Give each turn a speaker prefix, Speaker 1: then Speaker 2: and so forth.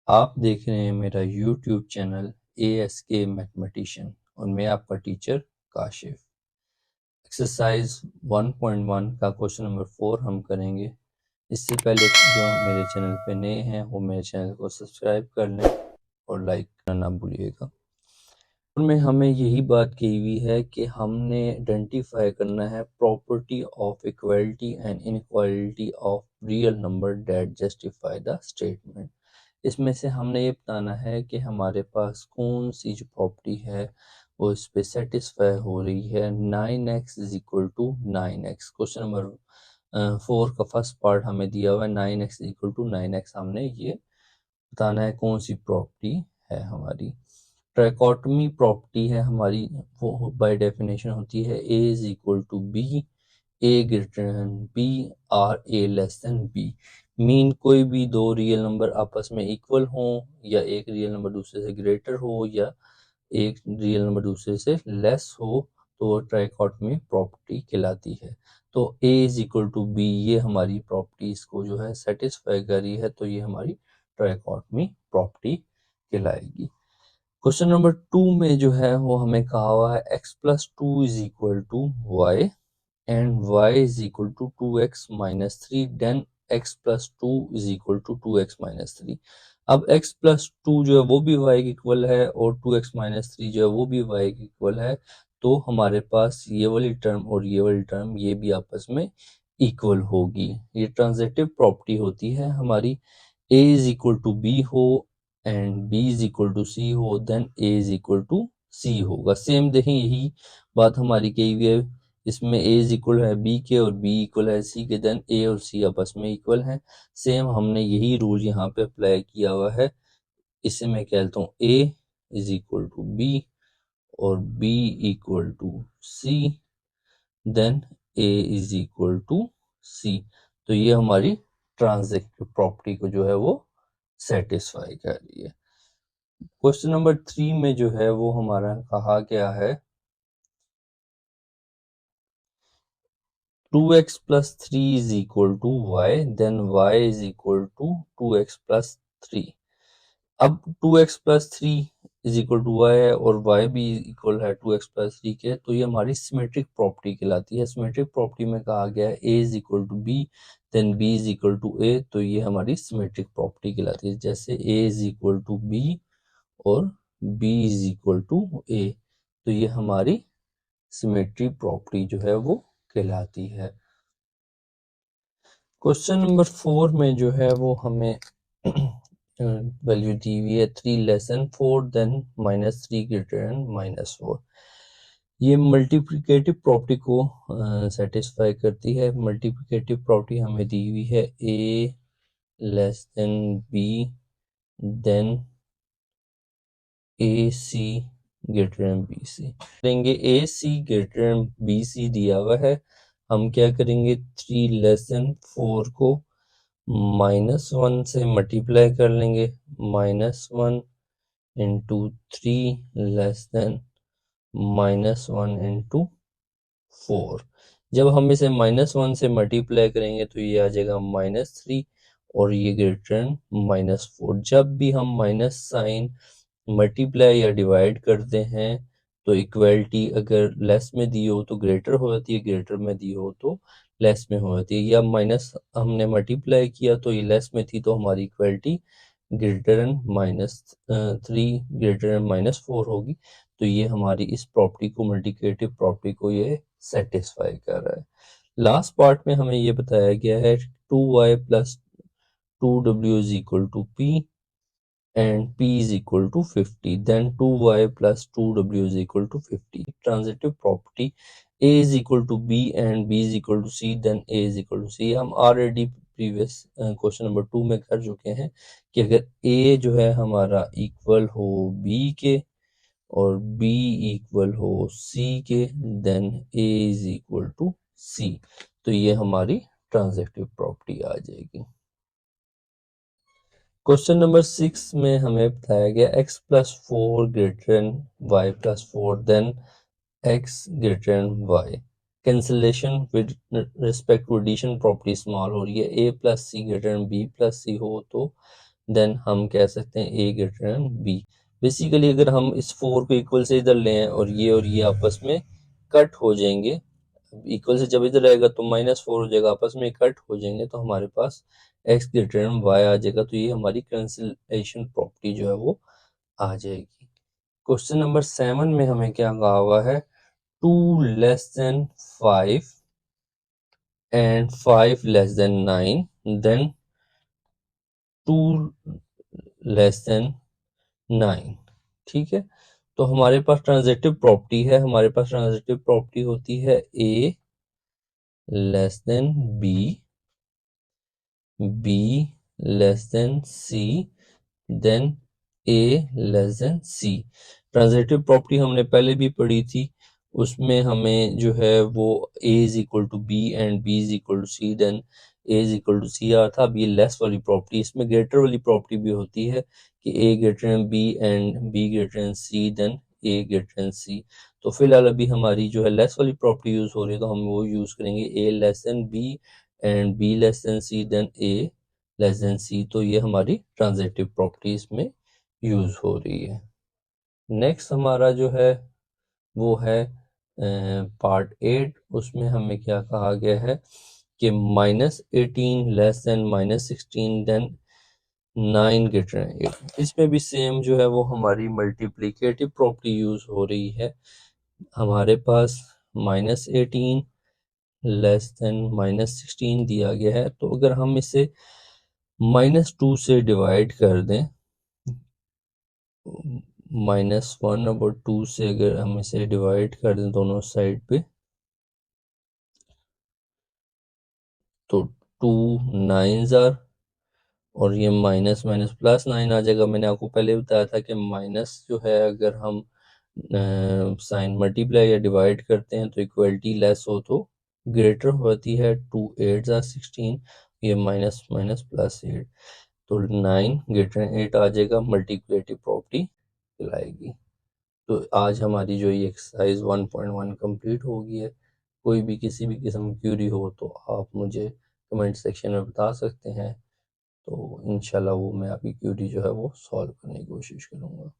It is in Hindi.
Speaker 1: आप देख रहे हैं मेरा YouTube चैनल ASK मैथमेटिशियन और मैं आपका टीचर काशिफ। एक्सरसाइज 1.1 का क्वेश्चन नंबर 4 हम करेंगे। इससे पहले जो मेरे चैनल पे नए हैं वो मेरे चैनल को सब्सक्राइब कर लें और लाइक करना ना भूलिएगा। में हमें यही बात कही हुई है कि हमने आइडेंटिफाई करना है property of equality and inequality of real number that justify the statement. इसमें से हमने ये बताना है कि हमारे पास कौन सी जो प्रॉपर्टी है वो इस पे सेटिस्फाई हो रही है। 9x is equal to 9x, question number 4 का फर्स्ट पार्ट हमें दिया हुआ है। 9x is equal to 9x, हमने ये बताना है कौन सी प्रॉपर्टी है हमारी। ट्राइकोटमी प्रॉपर्टी है हमारी, वो बाय डेफिनेशन होती है a is equal to B, A greater than B और A less than B. Mean कोई भी दो रियल नंबर आपस में इक्वल हो, या एक रियल नंबर दूसरे से ग्रेटर हो, या एक रियल नंबर दूसरे से लेस हो, तो वो ट्राइकोटमी प्रॉपर्टी कहलाती है। तो a is equal to B, ये हमारी प्रॉपर्टी इसको जो है सेटिस्फाई कर रही है, तो ये हमारी ट्राइकोटमी प्रॉपर्टी कहलाएगी। क्वेश्चन नंबर 2 में जो है वो हमें कहा हुआ है x plus two is equal to Y and y is equal to 2x minus 3, then x plus two is equal to 2x minus 3। अब x प्लस टू जो है वो भी y के इक्वल है और 2x माइनस 3 जो है वो भी y के इक्वल है। तो हमारे पास ये वाली टर्म और ये वाली टर्म ये भी आपस में इक्वल होगी। ये ट्रांजिटिव प्रॉपर्टी होती है हमारी। a is equal to B हो and b is equal to C हो, then a is equal to c होगा। सेम देखें, यही बात हमारी कही हुई है। इसमें a इज इक्वल है b के और b इक्वल है c के, देन a और c आपस में इक्वल हैं। सेम हमने यही रूल यहाँ पे अप्लाई किया हुआ है। इसे मैं कहता हूँ a is equal to b और b equal to c, then a is equal to c। तो ये हमारी ट्रांजिटिव प्रॉपर्टी को जो है वो सेटिस्फाई कर रही है। क्वेश्चन नंबर 3 में जो है वो हमारा कहा गया है 2x plus 3 is equal to Y, then y is equal to 2x plus 3। अब 2x plus 3 is equal to Y है और y भी इक्वल है 2x प्लस 3 के, तो ये हमारी सिमेट्रिक प्रॉपर्टी कहलाती है। सिमेट्रिक प्रॉपर्टी में कहा गया है a is equal to b, then b is equal to a, तो ये हमारी सिमेट्रिक प्रॉपर्टी कहलाती है। जैसे a is equal to b और b is equal to a, तो ये हमारी सिमेट्री प्रॉपर्टी जो है वो कहलाती है। क्वेश्चन नंबर 4 में जो है वो हमें वैल्यू दी हुई है 3 less than 4, then minus 3 greater than minus 4। ये मल्टीप्लिकेटिव प्रॉपर्टी को सेटिस्फाई करती है। मल्टीप्लिकेटिव प्रॉपर्टी हमें दी हुई है a less than b, then A C greater than B C करेंगे। A C greater than B C दिया हुआ है, हम क्या करेंगे 3 लेस देन 4 को -1 से मल्टीप्लाई कर लेंगे। -1 इंटू 3 लेस देन -1 इंटू 4। जब हम इसे -1 से मल्टीप्लाई करेंगे तो ये आ जाएगा -3 और ये ग्रेटर देन -4। जब भी हम माइनस साइन मल्टीप्लाई या डिवाइड करते हैं तो इक्वलिटी अगर लेस में दी हो तो ग्रेटर हो जाती है, ग्रेटर में दी हो तो लेस में हो जाती है। या माइनस हमने मल्टीप्लाई किया तो ये लेस में थी, तो हमारी equality greater than -3 greater then -4 होगी। तो ये हमारी इस प्रॉपर्टी को, मल्टीप्लिकेटिव प्रॉपर्टी को ये सेटिस्फाई कर रहा है। लास्ट पार्ट में हमें ये बताया गया है 2y plus 2w is equal to p and p is equal to 50, then 2y plus 2w is equal to 50. Transitive property a is equal to b and b is equal to c, then a is equal to c हम already previous क्वेश्चन नंबर 2 में कर चुके हैं कि अगर a जो है हमारा इक्वल हो b के और b इक्वल हो c के, then a is equal to c, तो ये हमारी ट्रांजिटिव प्रॉपर्टी आ जाएगी। क्वेश्चन नंबर 6 में हमें बताया गया x plus 4 greater than Y plus 4, then x greater than Y. Cancellation with respect to addition property small हो रही है। a plus C greater than b plus C हो तो देन हम कह सकते हैं A greater than B. Basically अगर हम इस 4 को इक्वल से इधर लें और ये आपस में कट हो जाएंगे, इक्वल से जब इधर रहेगा तो -4 हो जाएगा, आपस में कट हो जाएंगे तो हमारे पास x ग्रेटर देन y आ जाएगा। तो ये हमारी कैंसिलेशन प्रॉपर्टी जो है वो आ जाएगी। क्वेश्चन नंबर 7 में हमें क्या कहा हुआ है, 2 less than 5 and 5 less than 9, then 2 less than 9। ठीक है, तो हमारे पास ट्रांजिटिव प्रॉपर्टी है, हमारे पास ट्रांजिटिव प्रॉपर्टी होती है a less than b, b less than c, then a less than c। Transitive property हमने पहले भी पढ़ी थी, उसमें हमें जो है वो a is equal to B and b is equal to C, then a is equal to C आ था। अब ये लेस वाली प्रॉपर्टी, इसमें ग्रेटर वाली प्रॉपर्टी भी होती है कि a greater than b and b greater than c, then a greater than c। तो फिलहाल अभी हमारी जो है लेस वाली प्रॉपर्टी यूज हो रही है, तो हम वो यूज करेंगे a less than b and b less than c, then a less than C. तो ये हमारी ट्रांजिटिव प्रॉपर्टी इसमें यूज हो रही है। नेक्स्ट हमारा जो है वो है पार्ट 8, उसमें हमें क्या कहा गया है कि -18 less than -16, then 9 greater than 8। इसमें भी सेम जो है वो हमारी मल्टीप्लिकेटिव प्रॉपर्टी यूज हो रही है। हमारे पास -18 लेस देन -16 दिया गया है, तो अगर हम इसे -2 से डिवाइड कर दें, -1/2 से अगर हम इसे डिवाइड कर दें दोनों साइड पे, तो 2 9 ज़ार और ये माइनस माइनस प्लस 9 आ जाएगा। मैंने आपको पहले बताया था कि माइनस जो है अगर हम साइन मल्टीप्लाई या डिवाइड करते हैं तो इक्वलिटी लेस हो तो ग्रेटर होती है। 2 8 ज़ार 16, ये माइनस माइनस प्लस 8, तो 9 ग्रेटर 8 आ जाएगा, मल्टीप्लिकेटिव प्रॉपर्टी कहलाएगी। तो आज हमारी जो ये एक्सरसाइज 1.1 कंप्लीट हो गई है। कोई भी किसी भी किस्म की क्यूरी हो तो आप मुझे कमेंट सेक्शन में बता सकते हैं, तो इंशाल्लाह वो मैं आपकी क्यूरी जो है वो सॉल्व करने की कोशिश करूँगा।